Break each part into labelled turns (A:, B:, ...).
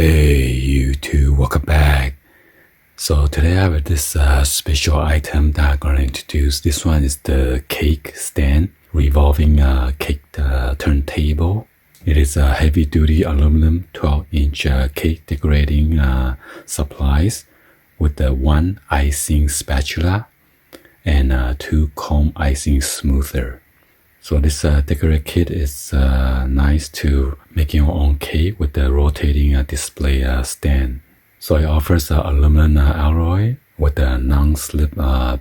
A: Hey, you two, welcome back. So today I have this special item that I'm going to introduce. This one is the cake stand, revolving cake turntable. It is a heavy-duty aluminum 12-inch cake decorating supplies with the one icing spatula and two comb icing smoother. So this decorative kit is nice to make your own cake with the rotating display stand. So it offers aluminum alloy with a non-slip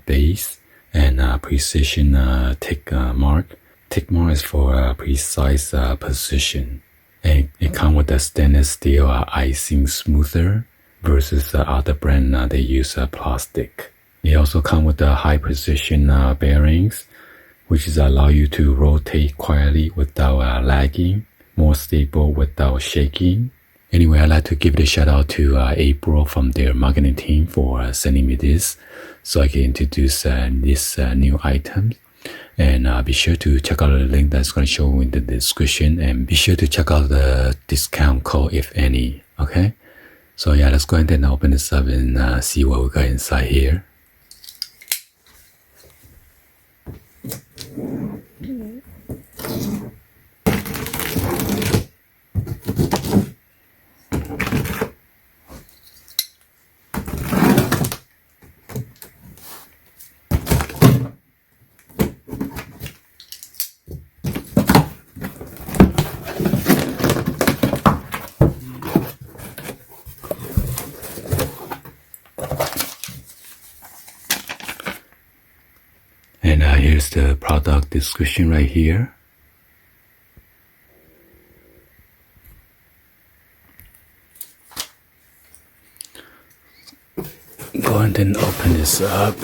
A: base and precision tick mark. Tick mark is for precise position. And it comes with a stainless steel icing smoother versus other brand they use plastic. It also comes with the high precision bearings, which is allow you to rotate quietly without lagging, more stable without shaking. Anyway, I'd like to give it a shout out to April from their marketing team for sending me this so I can introduce this new item. And be sure to check out the link that's going to show in the description, and be sure to check out the discount code if any, okay? So yeah, let's go ahead and open this up and see what we got inside here. And here's the product description right here. Go ahead and open this up.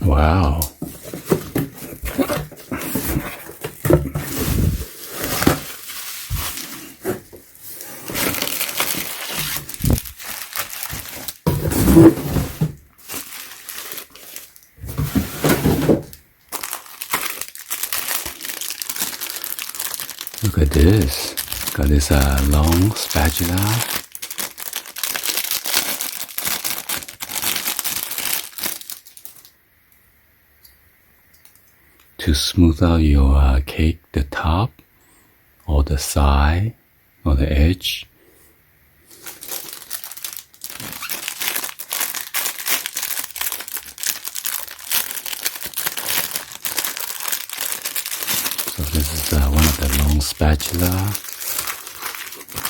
A: Wow. Look at this. Got this long spatula. To smooth out your cake, the top, or the side, or the edge. So this is one of the long spatula,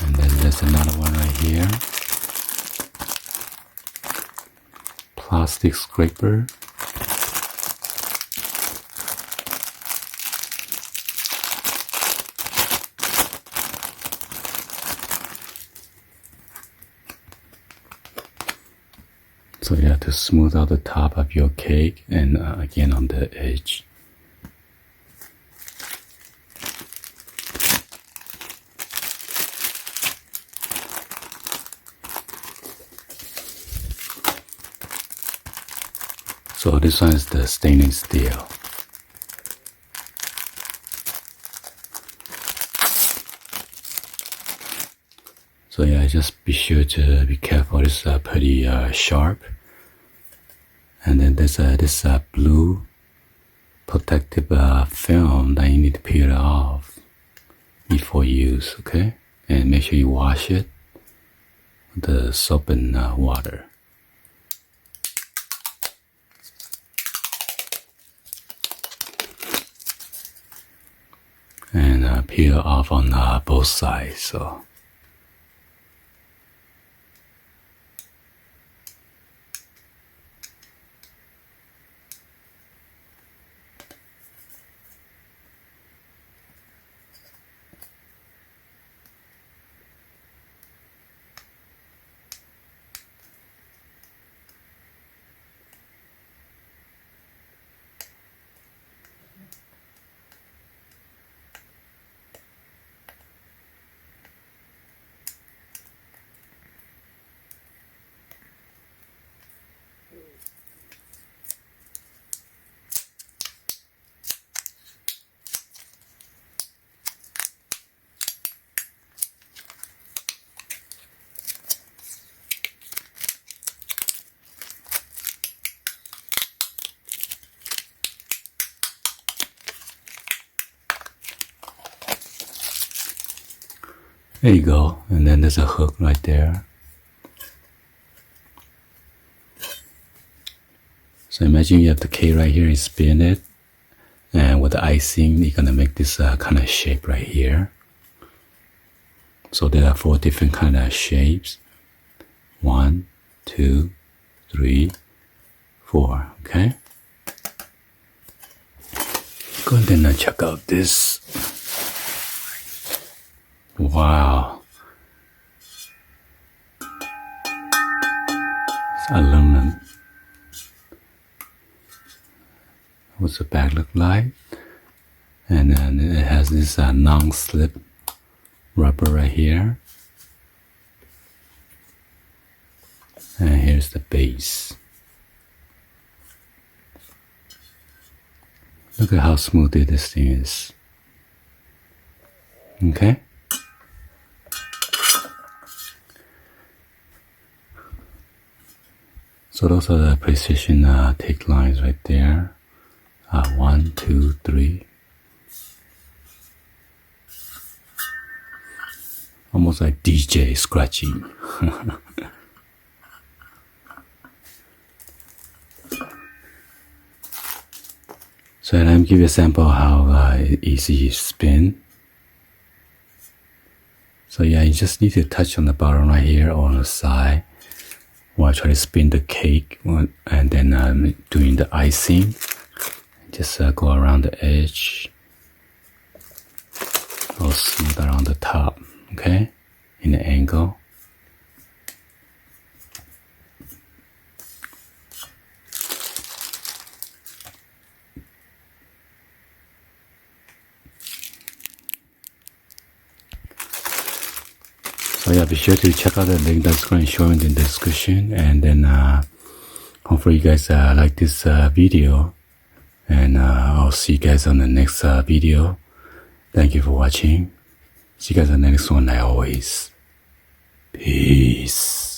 A: and then there's another one right here. Plastic scraper. So you have to smooth out the top of your cake and again on the edge. So this one is the stainless steel. So yeah, just be sure to be careful. It's pretty sharp. And then there's this blue protective film that you need to peel off before use, okay? And make sure you wash it with the soap and water. And peel off on both sides, so. There you go. And then there's a hook right there. So imagine you have the cake right here, you spin it, and with the icing, you're gonna make this kind of shape right here. So there are 4 different kind of shapes. 1, 2, 3, 4. Okay. Go ahead and check out this. Wow. It's aluminum. What's the back look like? And then it has this non-slip rubber right here. And here's the base. Look at how smooth this thing is. Okay? So those are the precision take lines right there. 1, 2, 3. Almost like DJ scratching. So let me give you a sample how easy you spin. So yeah, you just need to touch on the bottom right here or on the side while I try to spin the cake, and then doing the icing. Just go around the edge, or smooth around the top, okay, in the angle. So yeah, be sure to check out the link that's going to show in the description, and then hopefully you guys like this video, and I'll see you guys on the next video. Thank you for watching. See you guys on the next one like always. Peace.